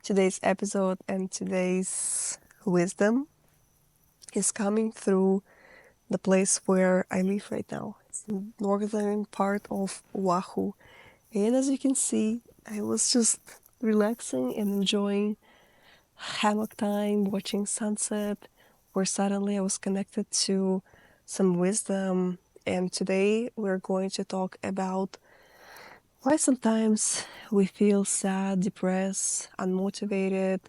Today's episode and today's wisdom is coming through the place where I live right now. It's the northern part of Oahu. And as you can see, I was just relaxing and enjoying hammock time, watching sunset, where suddenly I was connected to some wisdom. And today we're going to talk about why sometimes we feel sad, depressed, unmotivated,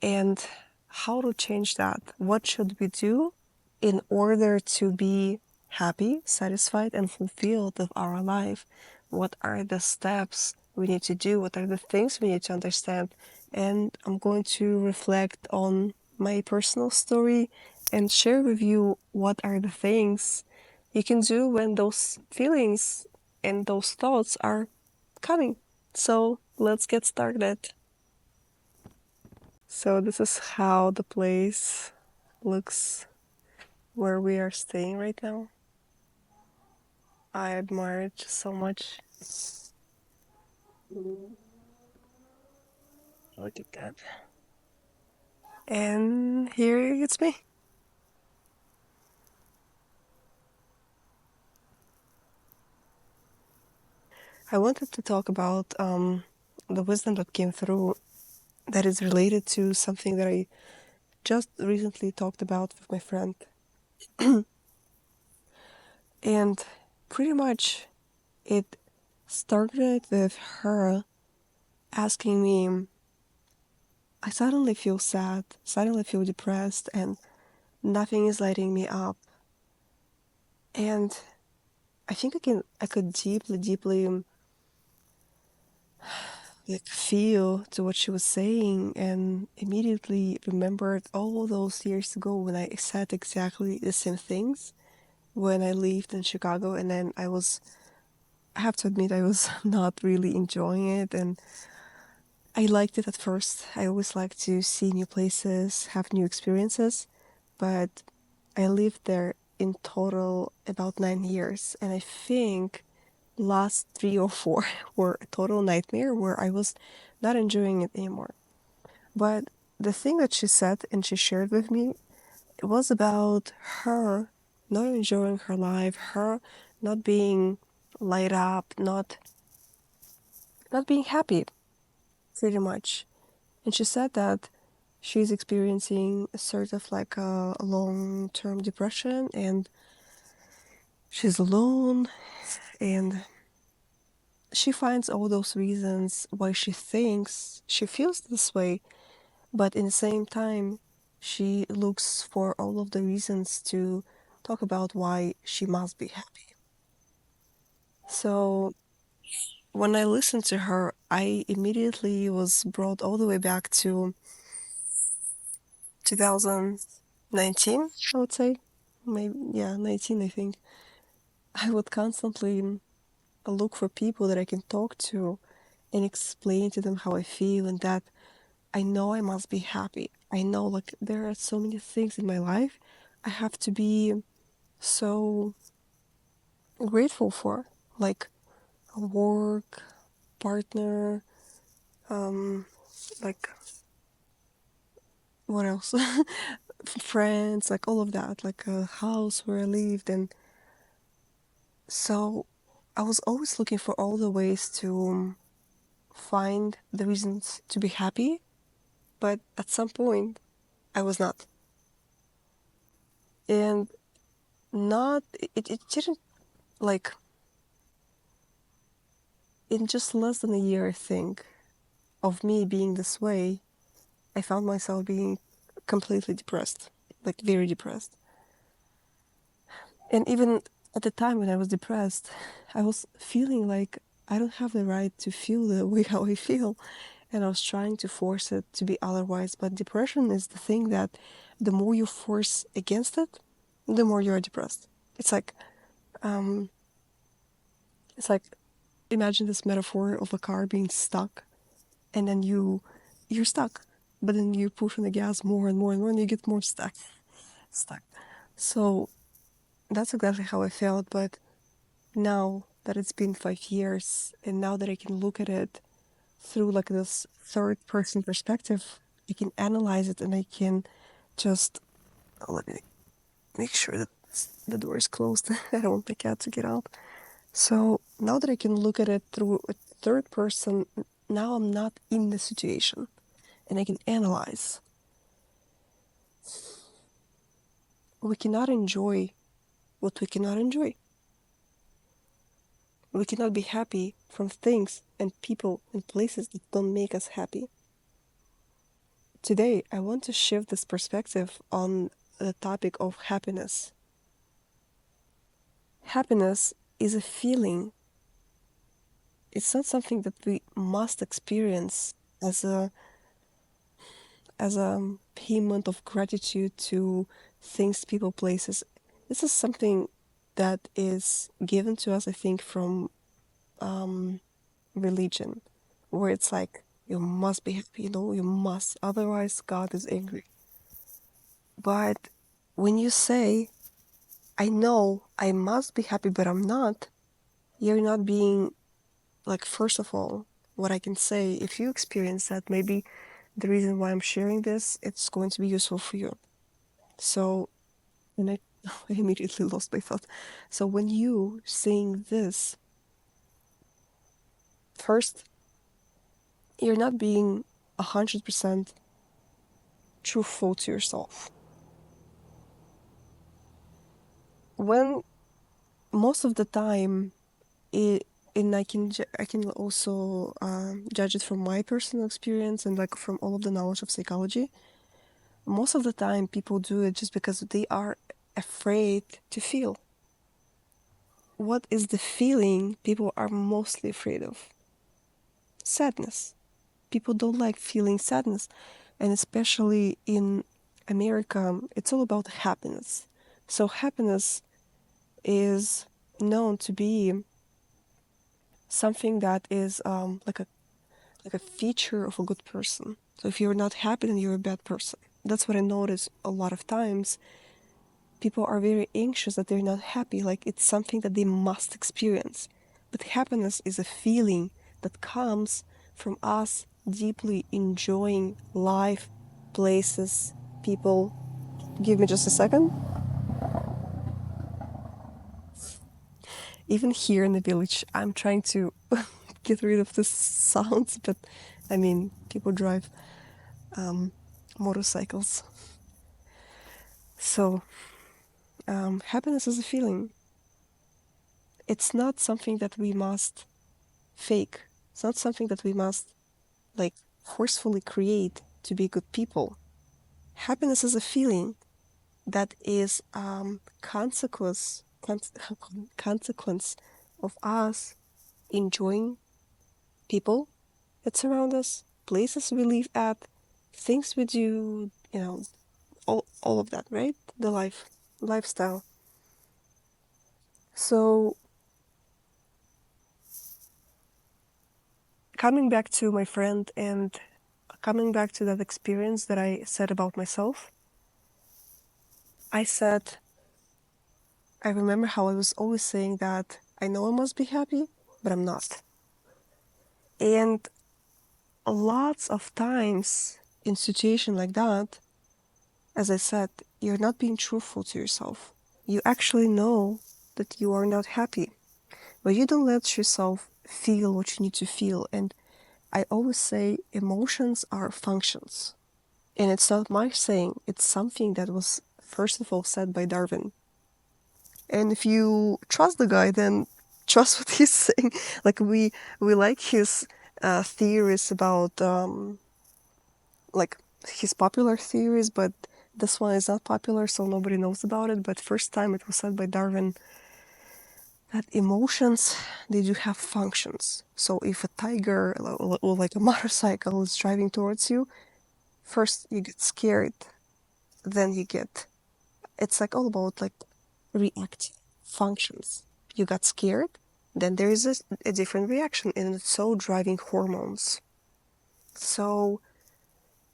and how to change that. What should we do in order to be happy, satisfied, and fulfilled with our life? What are the steps we need to do? What are the things we need to understand? And I'm going to reflect on my personal story and share with you what are the things you can do when those feelings and those thoughts are coming. So let's get started. So this is how the place looks where we are staying right now. I admire it just so much. Look at that. And here it's me. I wanted to talk about the wisdom that came through that is related to something that I just recently talked about with my friend. And pretty much it started with her asking me, I suddenly feel sad, suddenly feel depressed, and nothing is lighting me up. And I think I could deeply like feel to what she was saying, and immediately remembered all those years ago when I said exactly the same things when I lived in Chicago. And then I have to admit, I was not really enjoying it, and I liked it at first. I always like to see new places, have new experiences, but I lived there in total about 9 years, and I think last 3 or 4 were a total nightmare where I was not enjoying it anymore. But the thing that she said and she shared with me, it was about her not enjoying her life, her not being light up, not being happy, pretty much. And she said that she's experiencing a sort of like a long-term depression, and she's alone, and she finds all those reasons why she thinks she feels this way, but in the same time, she looks for all of the reasons to talk about why she must be happy. So when I listened to her, I immediately was brought all the way back to 2019, I would say. Maybe, yeah, 19, I think. I would constantly look for people that I can talk to and explain to them how I feel, and that I know I must be happy. I know, like, there are so many things in my life I have to be so grateful for, like a work, partner, um, like, what else? Friends, like all of that, like a house where I lived. And so I was always looking for all the ways to find the reasons to be happy, but at some point I was not. And not, it didn't, like, in just less than a year, I think, of me being this way, I found myself being completely depressed, like very depressed. And even at the time when I was depressed, I was feeling like I don't have the right to feel the way how I feel. And I was trying to force it to be otherwise. But depression is the thing that the more you force against it, the more you are depressed. It's like, um, it's like, imagine this metaphor of a car being stuck, and then you're stuck, but then you push on the gas more and more and more, and you get more stuck. So that's exactly how I felt. But now that it's been 5 years, and now that I can look at it through like this third person perspective, I can analyze it and I can just let me make sure that the door is closed. I don't want my cat to get out. So now that I can look at it through a third person, now I'm not in the situation and I can analyze. We cannot enjoy what we cannot enjoy. We cannot be happy from things and people and places that don't make us happy. Today, I want to shift this perspective on the topic of happiness. Happiness is a feeling. It's not something that we must experience as a payment of gratitude to things, people, places. This is something that is given to us, I think, from religion, where it's like you must be happy, you must, otherwise God is angry. But when you say, I know I must be happy, but I'm not, you're not being, like, first of all, what I can say, if you experience that, maybe the reason why I'm sharing this, it's going to be useful for you. So, and I immediately lost my thought. So when you saying this, first, you're not being 100% truthful to yourself. When most of the time, and I can also judge it from my personal experience and like from all of the knowledge of psychology. Most of the time, people do it just because they are afraid to feel. What is the feeling people are mostly afraid of? Sadness. People don't like feeling sadness, and especially in America, it's all about happiness. So happiness is known to be something that is like a feature of a good person. So if you're not happy, then you're a bad person. That's what I notice a lot of times. People are very anxious that they're not happy, like it's something that they must experience. But happiness is a feeling that comes from us deeply enjoying life, places, people. Give me just a second. Even here in the village, I'm trying to get rid of the sounds, but I mean, people drive motorcycles. So, happiness is a feeling. It's not something that we must fake. It's not something that we must like forcefully create to be good people. Happiness is a feeling that is consequence of us enjoying people that surround us, places we live at, things we do, all of that, right? The lifestyle. So coming back to my friend and coming back to that experience that I said about myself, I said, I remember how I was always saying that I know I must be happy, but I'm not. And lots of times in situation like that, as I said, you're not being truthful to yourself. You actually know that you are not happy, but you don't let yourself feel what you need to feel. And I always say emotions are functions. And it's not my saying, it's something that was first of all said by Darwin. And if you trust the guy, then trust what he's saying. Like we like his theories about like his popular theories, but this one is not popular, so nobody knows about it. But first time it was said by Darwin that emotions, they do have functions. So if a tiger or like a motorcycle is driving towards you, first you get scared, then you get, it's like all about like react functions. You got scared, then there is a different reaction, and it's so driving hormones. So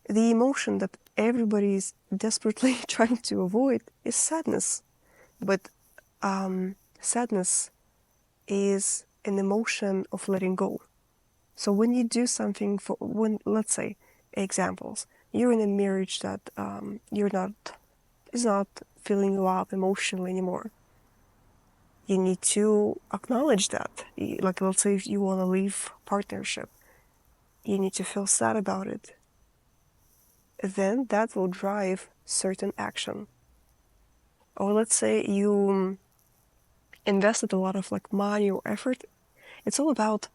the emotion that everybody is desperately trying to avoid is sadness. But sadness is an emotion of letting go. So when you do something let's say, examples, you're in a marriage that is not filling you up emotionally anymore. You need to acknowledge that. Like, let's say if you want to leave partnership, you need to feel sad about it. Then that will drive certain action. Or let's say you invested a lot of like money or effort. It's all about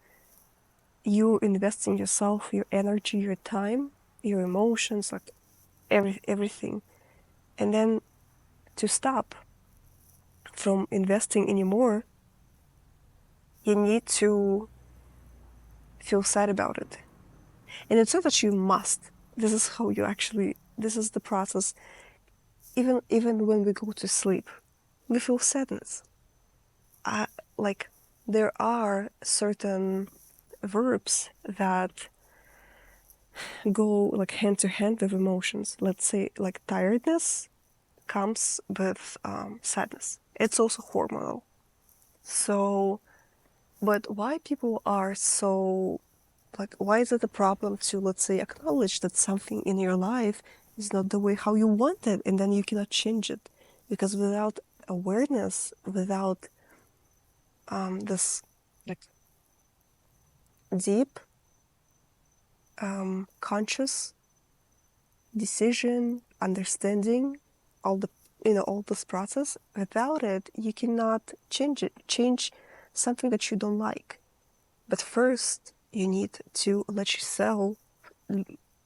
you investing yourself, your energy, your time, your emotions, like everything. And then to stop from investing anymore, you need to feel sad about it. And it's not that you must. This is how you actually, this is the process. Even when we go to sleep, we feel sadness. Like, there are certain verbs that go like hand to hand with emotions. Let's say like tiredness comes with sadness. It's also hormonal. So, but why people are so, like, why is it a problem to, let's say, acknowledge that something in your life is not the way how you want it, and then you cannot change it? Because without awareness, without this like deep conscious decision, understanding, all the, all this process, without it, you cannot change something that you don't like. But first, you need to let yourself.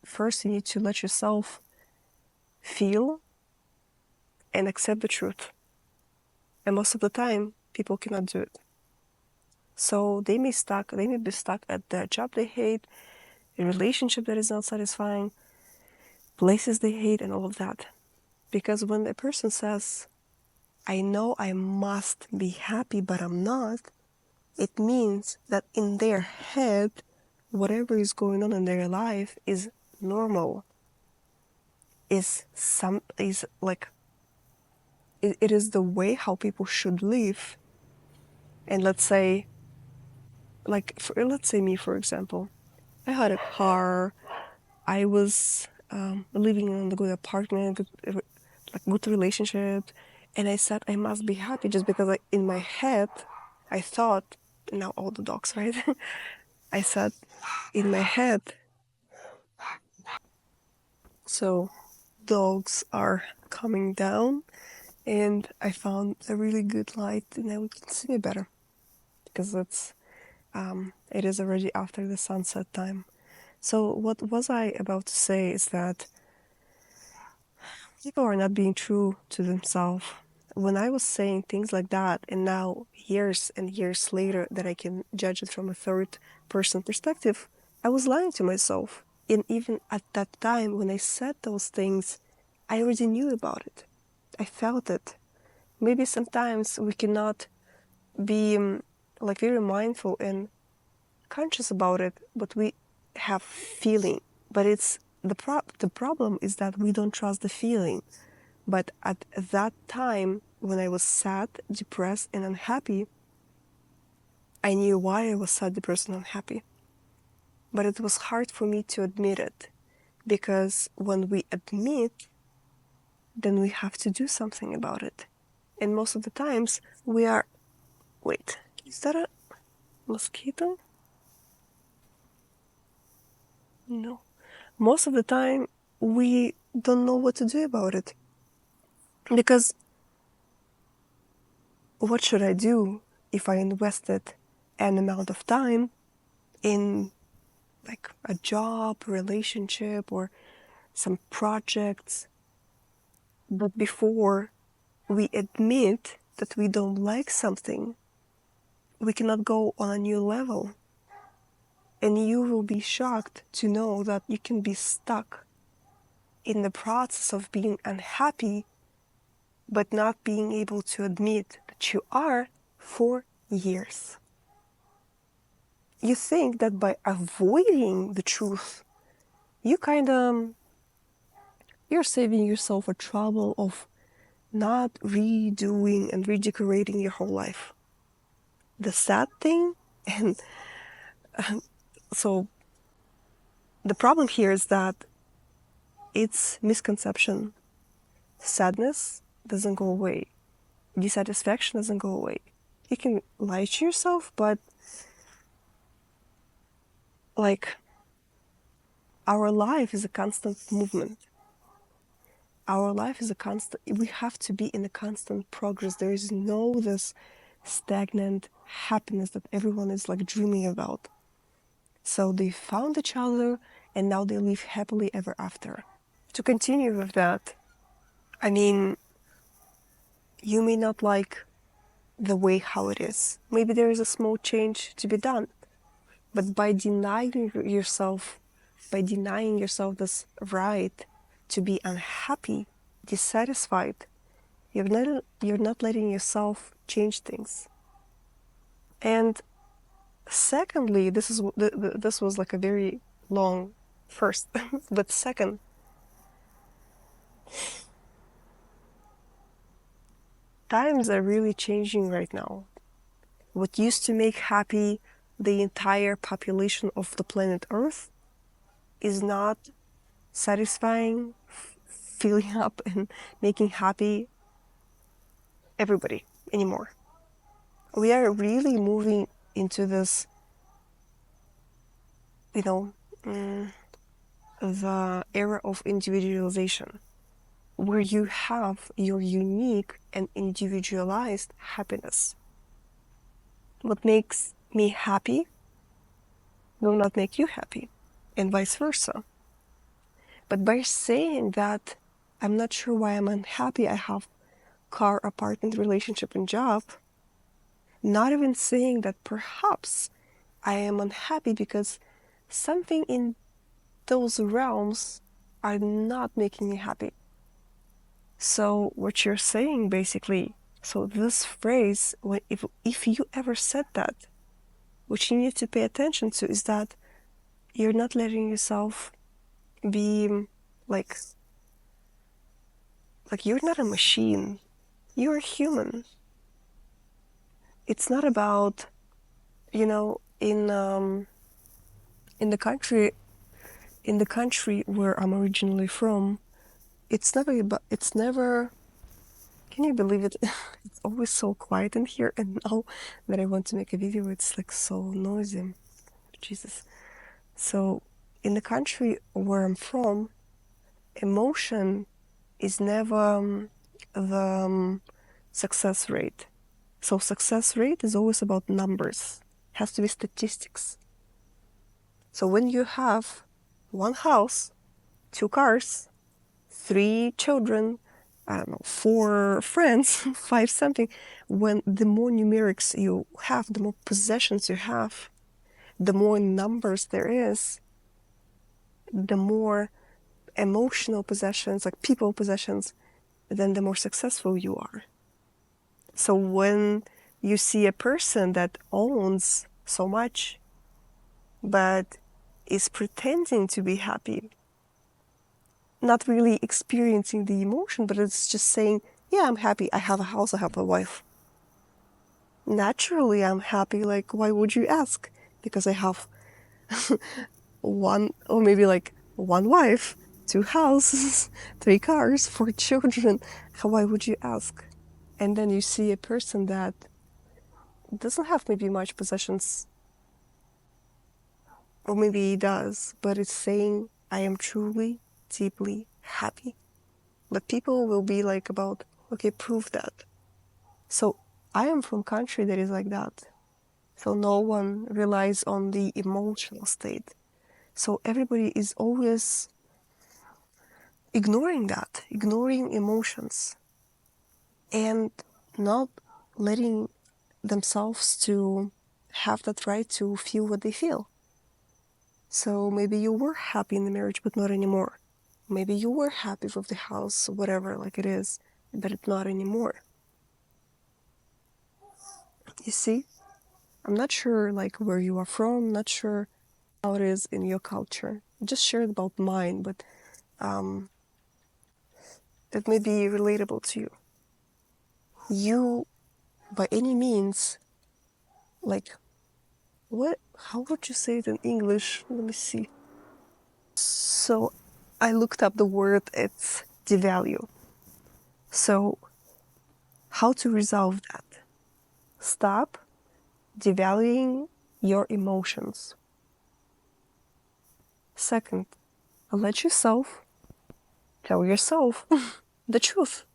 First, you need to let yourself feel and accept the truth. And most of the time, people cannot do it. So they may be stuck at the job they hate, a relationship that is not satisfying, places they hate, and all of that. Because when a person says, I know I must be happy, but I'm not, it means that in their head, whatever is going on in their life is normal. Is like, it is the way how people should live. And let's say, like, let's say me, for example, I had a car, I was living in a good apartment, good relationship, and I said I must be happy just because, like, in my head, I thought, now all the dogs, right? I said in my head, so dogs are coming down, and I found a really good light, and now we can see it better because it is already after the sunset time. So what was I about to say is that people are not being true to themselves. When I was saying things like that, and now years and years later that I can judge it from a third person perspective, I was lying to myself. And even at that time when I said those things, I already knew about it. I felt it. Maybe sometimes we cannot be like very mindful and conscious about it, but we have feeling. But it's the problem is that we don't trust the feeling. But at that time, when I was sad, depressed, and unhappy, I knew why I was sad, depressed, and unhappy. But it was hard for me to admit it, because when we admit, then we have to do something about it. And most of the times, we are... Wait, is that a mosquito? No. Most of the time, we don't know what to do about it. Because what should I do if I invested an amount of time in like a job, relationship, or some projects, but before we admit that we don't like something, we cannot go on a new level. And you will be shocked to know that you can be stuck in the process of being unhappy, but not being able to admit that you are for years. You think that by avoiding the truth, you're saving yourself a trouble of not redoing and redecorating your whole life. The sad thing, and So the problem here is that it's misconception. Sadness doesn't go away. Dissatisfaction doesn't go away. You can lie to yourself, but like our life is a constant movement. Our life is a constant, we have to be in a constant progress. There is no this stagnant happiness that everyone is like dreaming about. So they found each other and now they live happily ever after. To continue with that, I mean, you may not like the way how it is. Maybe there is a small change to be done. But by denying yourself this right to be unhappy, dissatisfied, you're not letting yourself change things. And secondly, this was like a very long first, but second, times are really changing right now. What used to make happy the entire population of the planet Earth is not satisfying, filling up, and making happy everybody anymore. We are really moving into this, you know, the era of individualization, where you have your unique and individualized happiness. What makes me happy will not make you happy, and vice versa. But by saying that I'm not sure why I'm unhappy, I have car, apartment, relationship, and job, not even saying that perhaps I am unhappy because something in those realms are not making me happy. So what you're saying basically, so this phrase, if you ever said that, what you need to pay attention to is that you're not letting yourself be like you're not a machine. You're a human. It's not about, in the country where I'm originally from, it's never, can you believe it? It's always so quiet in here, and now that I want to make a video, it's like so noisy. Jesus. So in the country where I'm from, emotion is never the success rate. So success rate is always about numbers. It has to be statistics. So when you have one house, 2 cars, 3 children, I don't know, 4 friends, 5 something, when the more numerics you have, the more possessions you have, the more numbers there is, the more emotional possessions, like people possessions, then the more successful you are. So when you see a person that owns so much, but is pretending to be happy, not really experiencing the emotion, but it's just saying, yeah, I'm happy. I have a house, I have a wife. Naturally, I'm happy. Like, why would you ask? Because I have one, or maybe like one wife, 2 houses, 3 cars, 4 children. Why would you ask? And then you see a person that doesn't have maybe much possessions, or maybe he does, but it's saying, I am truly, deeply happy. But people will be like about, okay, prove that. So I am from country that is like that. So no one relies on the emotional state. So everybody is always ignoring that, ignoring emotions, and not letting themselves to have that right to feel what they feel. So maybe you were happy in the marriage, but not anymore. Maybe you were happy with the house, whatever, like it is, but it's not anymore. You see? I'm not sure like where you are from, not sure how it is in your culture. I just shared about mine, but that may be relatable to you. You, by any means, like how would you say it in English? Let me see. So I looked up the word, it's devalue. So how to resolve that? Stop devaluing your emotions. Second, let yourself tell yourself the truth.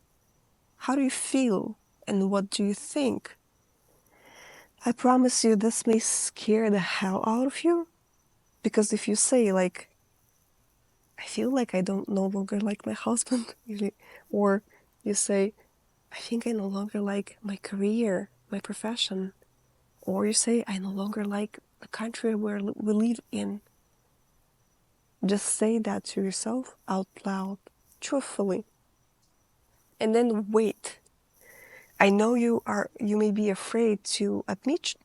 How do you feel and what do you think? I promise you this may scare the hell out of you, because if you say like, I feel like I don't no longer like my husband, or you say, I think I no longer like my career, my profession, or you say, I no longer like the country where we live in. Just say that to yourself out loud, truthfully, and then wait. I know you may be afraid to admit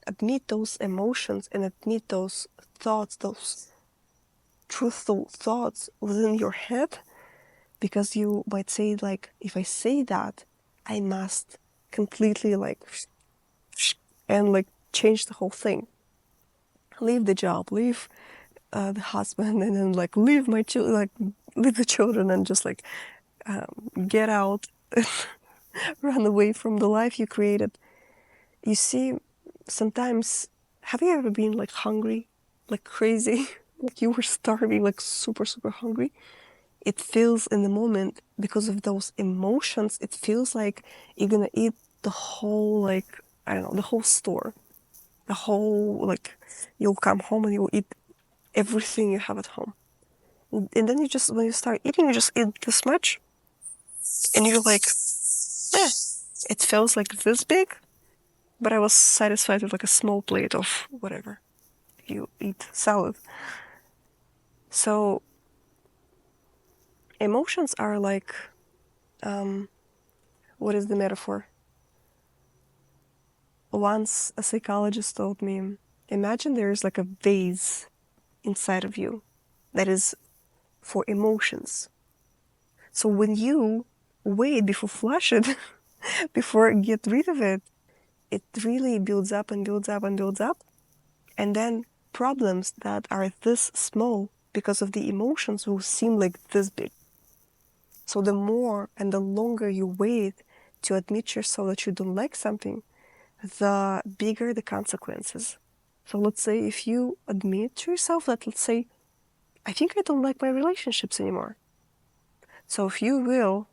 those emotions and admit those thoughts, those truthful thoughts within your head, because you might say like, if I say that, I must completely like and like change the whole thing, leave the job, leave the husband, and then like leave my children, like leave the children, and just like get out, run away from the life you created. You see, sometimes, have you ever been like hungry, like crazy, like you were starving, like super super hungry? It feels in the moment, because of those emotions, it feels like you're gonna eat the whole, like, I don't know, the whole store, the whole, like, you'll come home and you'll eat everything you have at home. And then you just, when you start eating, you just eat this much, and you're like, eh, it feels like this big, but I was satisfied with like a small plate of whatever you eat, salad. So emotions are like, what is the metaphor? Once a psychologist told me, imagine there's like a vase inside of you that is for emotions. So when you wait before flush it, before get rid of it, it really builds up and builds up and builds up. And then problems that are this small because of the emotions will seem like this big. So the more and the longer you wait to admit yourself that you don't like something, the bigger the consequences. So let's say if you admit to yourself that, let's say, I think I don't like my relationships anymore. So if you will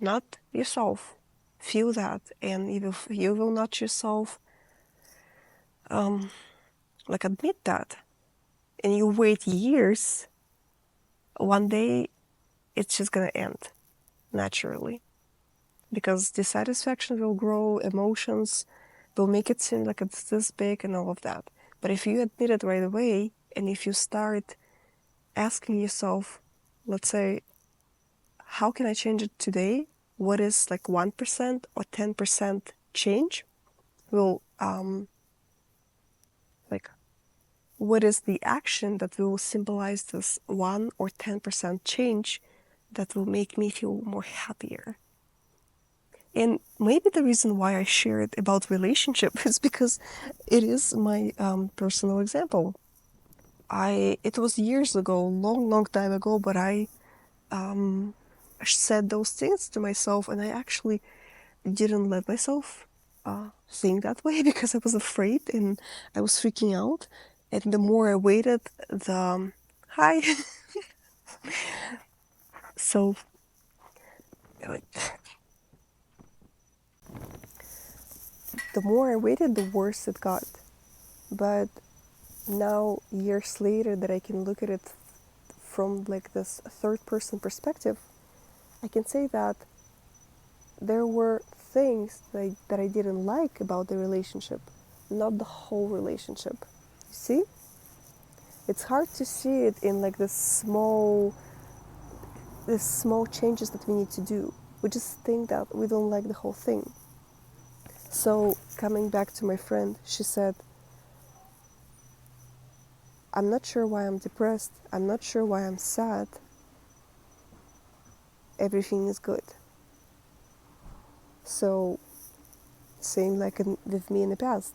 not yourself feel that, and if you will not yourself like admit that, and you wait years, one day it's just gonna end naturally, because dissatisfaction will grow, emotions will make it seem like it's this big and all of that. But if you admit it right away, and if you start asking yourself, let's say, how can I change it today? What is like 1% or 10% change? Will like, what is the action that will symbolize this 1 or 10% change that will make me feel more happier? And maybe the reason why I shared about relationship is because it is my personal example. It was years ago, long time ago, but I said those things to myself, and I actually didn't let myself think that way because I was afraid and I was freaking out. And the more I waited, the hi. So like, the more I waited, the worse it got. But now, years later, that I can look at it from like this third person perspective, I can say that there were things that I didn't like about the relationship, not the whole relationship. You see? It's hard to see it in like this small changes that we need to do. We just think that we don't like the whole thing. So coming back to my friend, she said, I'm not sure why I'm depressed. I'm not sure why I'm sad. Everything is good. So same like with me in the past.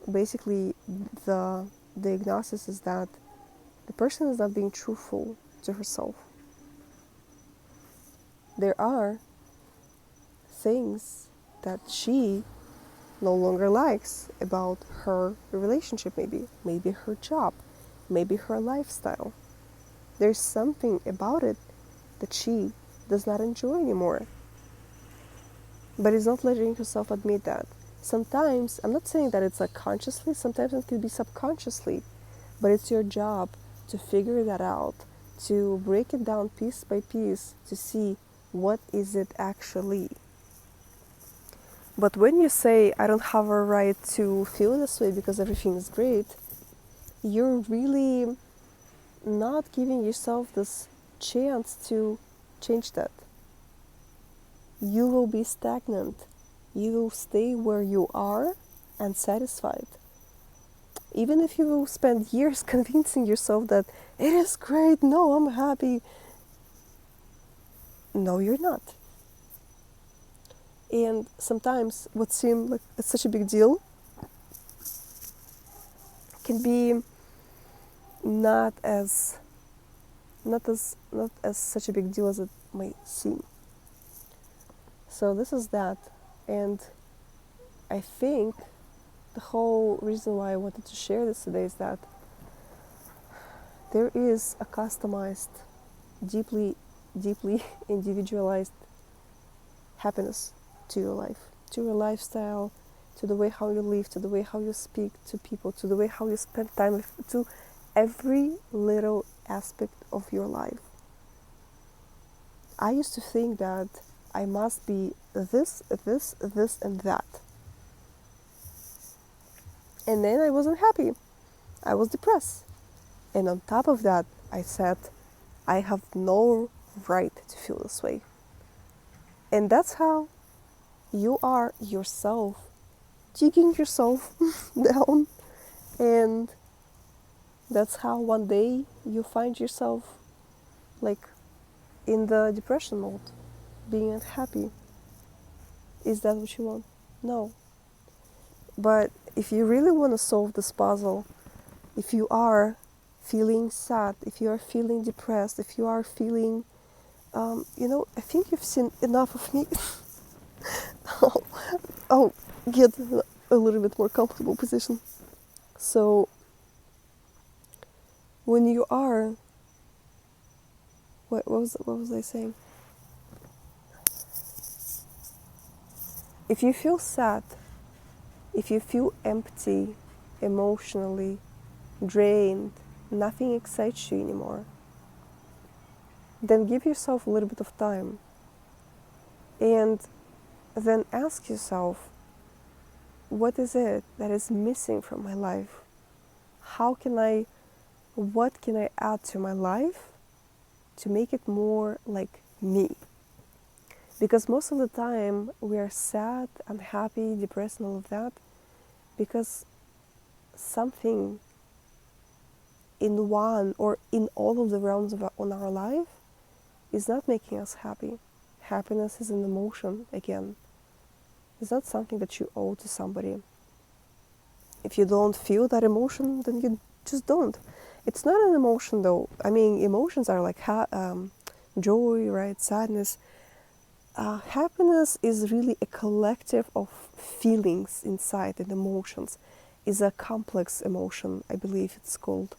basically the diagnosis is that the person is not being truthful to herself. There are things that she no longer likes about her relationship, maybe her job, maybe her lifestyle. There's something about it that she does not enjoy anymore, but is not letting herself admit that. Sometimes, I'm not saying that it's like consciously, sometimes it could be subconsciously, but it's your job to figure that out, to break it down piece by piece, to see what is it actually. But when you say, I don't have a right to feel this way because everything is great, you're really not giving yourself this chance to change that. You will be stagnant. You will stay where you are and satisfied. Even if you will spend years convincing yourself that it is great, no, I'm happy. No, you're not. And sometimes what seems like it's such a big deal can be not as such a big deal as it might seem. So this is that, and I think the whole reason why I wanted to share this today is that there is a customized, deeply individualized happiness to your life, to your lifestyle, to the way how you live, to the way how you speak to people, to the way how you spend time, to every little aspect of your life. I used to think that I must be this, and that. And then I wasn't happy. I was depressed. And on top of that, I said, I have no right to feel this way. And that's how you are yourself, digging yourself down. And that's how one day you find yourself like in the depression mode, being unhappy. Is that what you want? No. But if you really want to solve this puzzle, if you are feeling sad, if you are feeling depressed, if you are feeling, I think you've seen enough of me. I'll get a little bit more comfortable position. So, when you are, what was I saying? If you feel sad, if you feel empty, emotionally drained, nothing excites you anymore, then give yourself a little bit of time. And then ask yourself, what is it that is missing from my life? What can I add to my life to make it more like me? Because most of the time we are sad, unhappy, depressed, and all of that because something in one or in all of the realms of our life is not making us happy. Happiness is an emotion, again. It's not something that you owe to somebody. If you don't feel that emotion, then you just don't. It's not an emotion, though. I mean, emotions are like joy, right? Sadness. Happiness is really a collective of feelings inside, and emotions is a complex emotion, I believe it's called.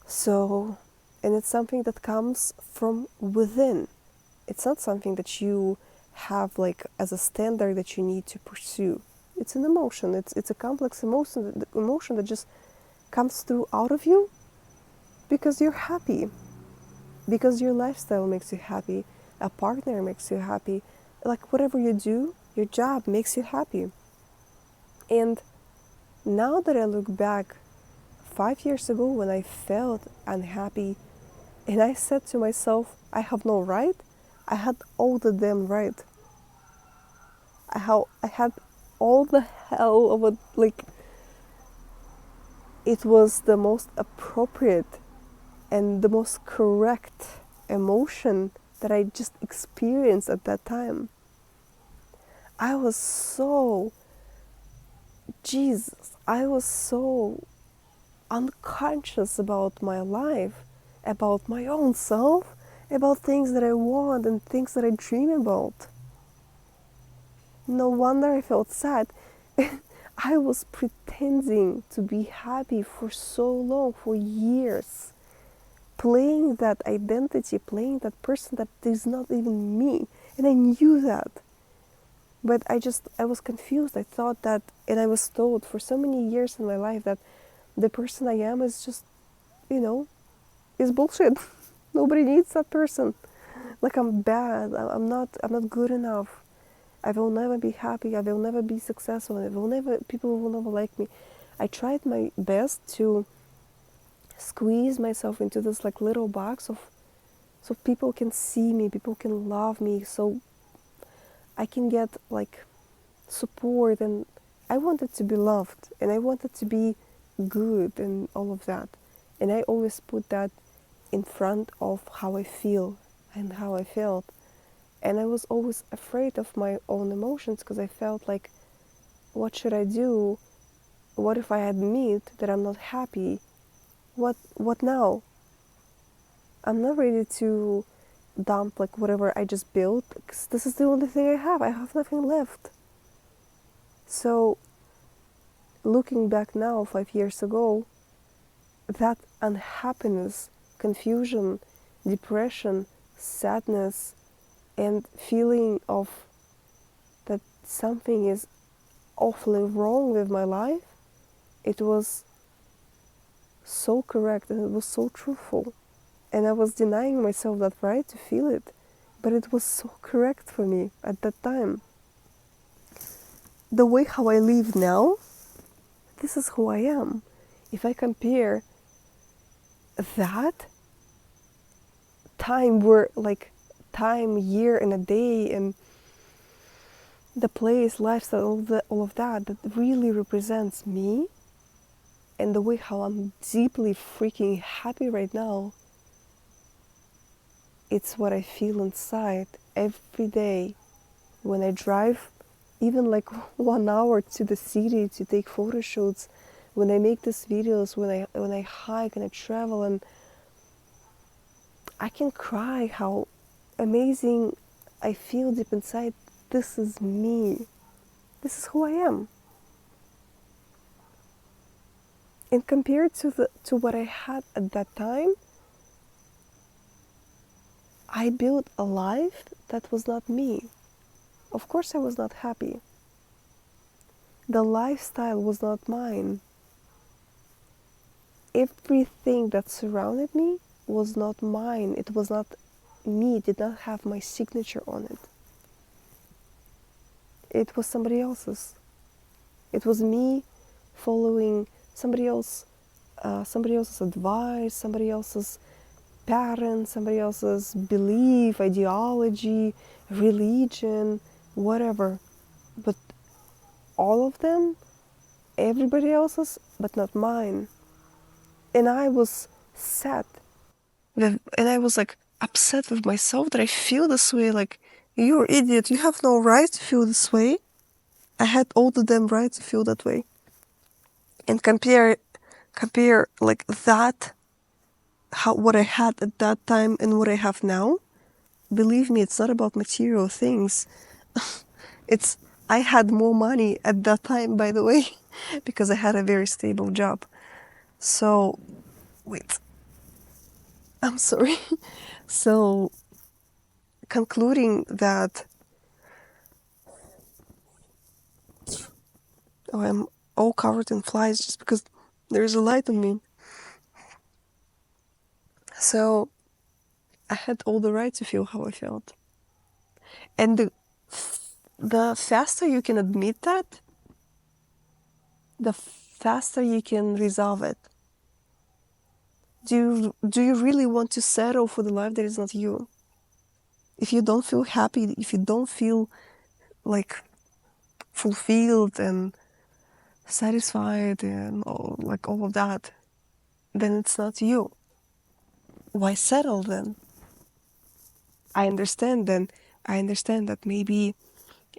So, and it's something that comes from within. It's not something that you have like as a standard that you need to pursue. It's an emotion. It's a complex emotion that just comes through out of you because you're happy, because your lifestyle makes you happy, a partner makes you happy, like whatever you do, your job makes you happy. And now that I look back 5 years ago when I felt unhappy and I said to myself, I have no right, I had all the damn right. I had all the hell of it, like it was the most appropriate and the most correct emotion that I just experienced at that time. I was so, Jesus, I was so unconscious about my life, about my own self, about things that I want and things that I dream about. No wonder I felt sad. I was pretending to be happy for so long, for years, playing that identity, playing that person that is not even me. And I knew that. But I was confused. I thought that, and I was told for so many years in my life that the person I am is just, you know, is bullshit. Nobody needs that person. Like I'm bad. I'm not good enough. I will never be happy. I will never be successful. People will never like me. I tried my best to squeeze myself into this like little box of so people can see me, people can love me, so I can get like support, and I wanted to be loved and I wanted to be good and all of that. And I always put that in front of how I feel and how I felt. And I was always afraid of my own emotions because I felt like, what should I do? What if I admit that I'm not happy? What now? I'm not ready to dump like whatever I just built because this is the only thing I have. I have nothing left. So looking back now 5 years ago, that unhappiness, confusion, depression, sadness, and feeling of that something is awfully wrong with my life, it was so correct and it was so truthful. And I was denying myself that right to feel it, but it was so correct for me at that time. The way how I live now, this is who I am. If I compare that time where like time, year and a day and the place, lifestyle, all of that really represents me, and the way how I'm deeply freaking happy right now, it's what I feel inside every day when I drive, even like 1 hour to the city to take photo shoots, when I make these videos, when I hike and I travel, and I can cry how amazing I feel deep inside. This is me. This is who I am. And compared to what I had at that time, I built a life that was not me. Of course I was not happy. The lifestyle was not mine. Everything that surrounded me was not mine. It was not me. It did not have my signature on it. It was somebody else's. It was me following somebody else's advice, somebody else's pattern, somebody else's belief, ideology, religion, whatever. But all of them, everybody else's, but not mine. And I was sad. And I was like upset with myself that I feel this way. Like, you're an idiot. You have no right to feel this way. I had all the damn right to feel that way. And compare like that, how what I had at that time and what I have now. Believe me, it's not about material things. It's I had more money at that time, by the way, because I had a very stable job. So, wait, I'm sorry. So, concluding that, oh, I'm all covered in flies just because there's a light on me. So, I had all the right to feel how I felt. And the faster you can admit that, the faster you can resolve it. Do you really want to settle for the life that is not you? If you don't feel happy, if you don't feel like fulfilled and satisfied and all of that, then it's not you. Why settle then? I understand then. I understand that maybe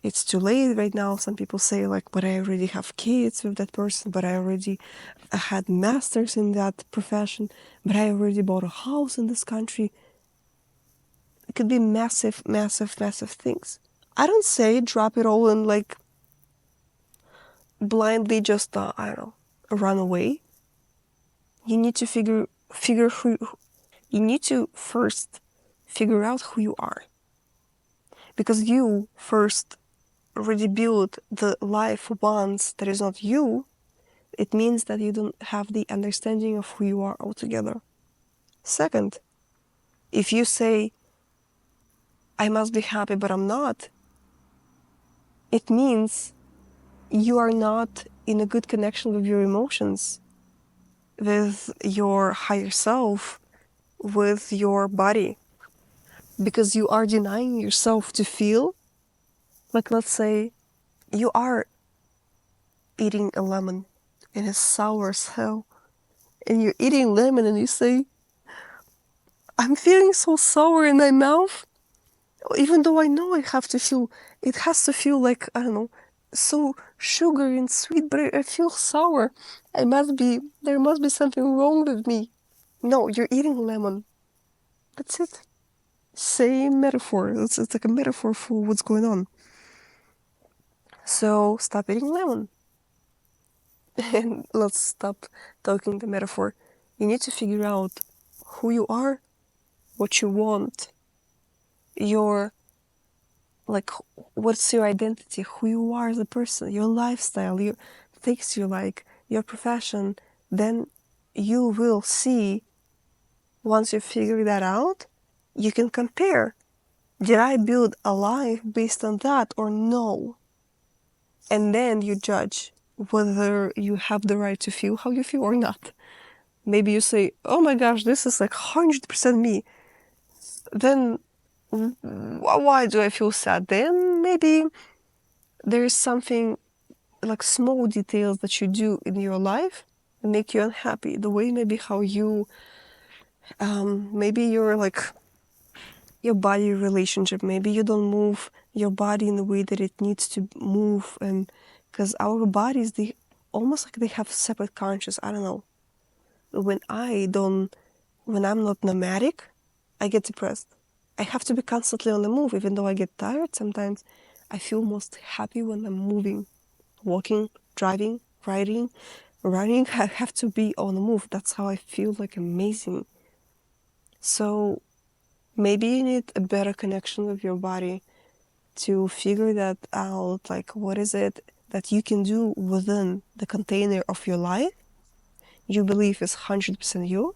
it's too late right now. Some people say like, but I already have kids with that person, but I already had masters in that profession, but I already bought a house in this country. It could be massive, massive, massive things. I don't say drop it all and like blindly just, I don't know, run away. You need to figure who, you need to first figure out who you are. Because you first already built the life once that is not you, it means that you don't have the understanding of who you are altogether. Second, if you say, I must be happy, but I'm not, it means you are not in a good connection with your emotions, with your higher self, with your body, because you are denying yourself to feel. Like, let's say you are eating a lemon and it's sour as hell, and you're eating lemon and you say, I'm feeling so sour in my mouth, even though I know it has to feel like, I don't know, so sugary and sweet, but I feel sour. There must be something wrong with me. No, you're eating lemon. That's it. Same metaphor. It's like a metaphor for what's going on. So stop eating lemon. And let's stop talking the metaphor. You need to figure out who you are, what you want, your, like, what's your identity, who you are as a person, your lifestyle, your things you like, your profession. Then you will see, once you figure that out, you can compare. Did I build a life based on that or no? And then you judge whether you have the right to feel how you feel or not. Maybe you say, oh my gosh, this is like 100% me. Then why do I feel sad? Then maybe there's something like small details that you do in your life that make you unhappy. The way maybe how you, maybe you're like your body relationship. Maybe you don't move your body in the way that it needs to move. And because our bodies, they almost like they have separate conscious. I don't know. When I'm not nomadic, I get depressed. I have to be constantly on the move. Even though I get tired sometimes, I feel most happy when I'm moving, walking, driving, riding, running. I have to be on the move. That's how I feel like amazing. So maybe you need a better connection with your body to figure that out. Like, what is it that you can do within the container of your life you believe is 100% you,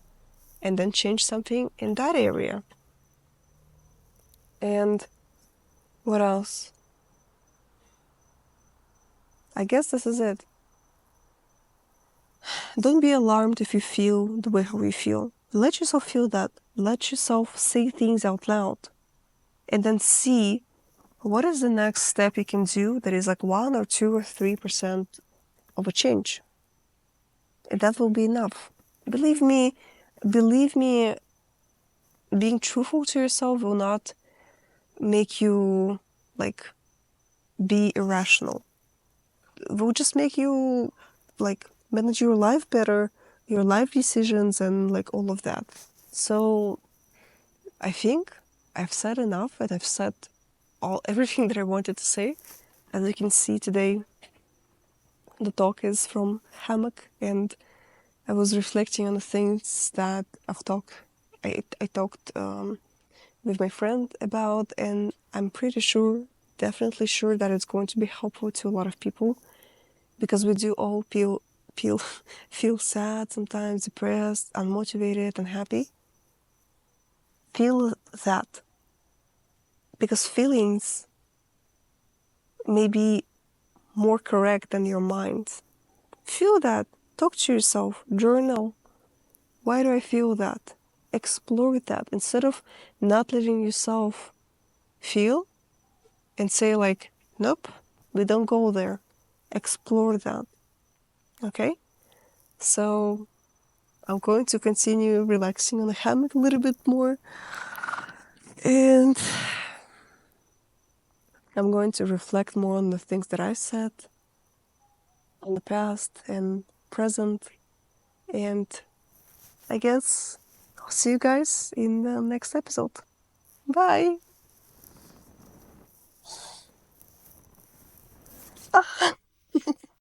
and then change something in that area. And what else? I guess this is it. Don't be alarmed if you feel the way how you feel. Let yourself feel that. Let yourself say things out loud. And then see what is the next step you can do that is like 1 or 2 or 3% of a change. And that will be enough. Believe me, being truthful to yourself will not make you like be irrational. It will just make you like manage your life better, your life decisions, and like all of that. So I think I've said enough, and I've said everything that I wanted to say. As you can see today, the talk is from hammock, and I was reflecting on the things that I talked with my friend about, and I'm pretty sure, definitely sure, that it's going to be helpful to a lot of people, because we do all feel feel sad sometimes, depressed, unmotivated, unhappy. Feel that, because feelings may be more correct than your mind. Feel that. Talk to yourself. Journal. Why do I feel that? Explore that. Instead of not letting yourself feel and say like, nope, we don't go there. Explore that. Okay? So I'm going to continue relaxing on the hammock a little bit more. And I'm going to reflect more on the things that I said in the past and present. And I guess I'll see you guys in the next episode. Bye!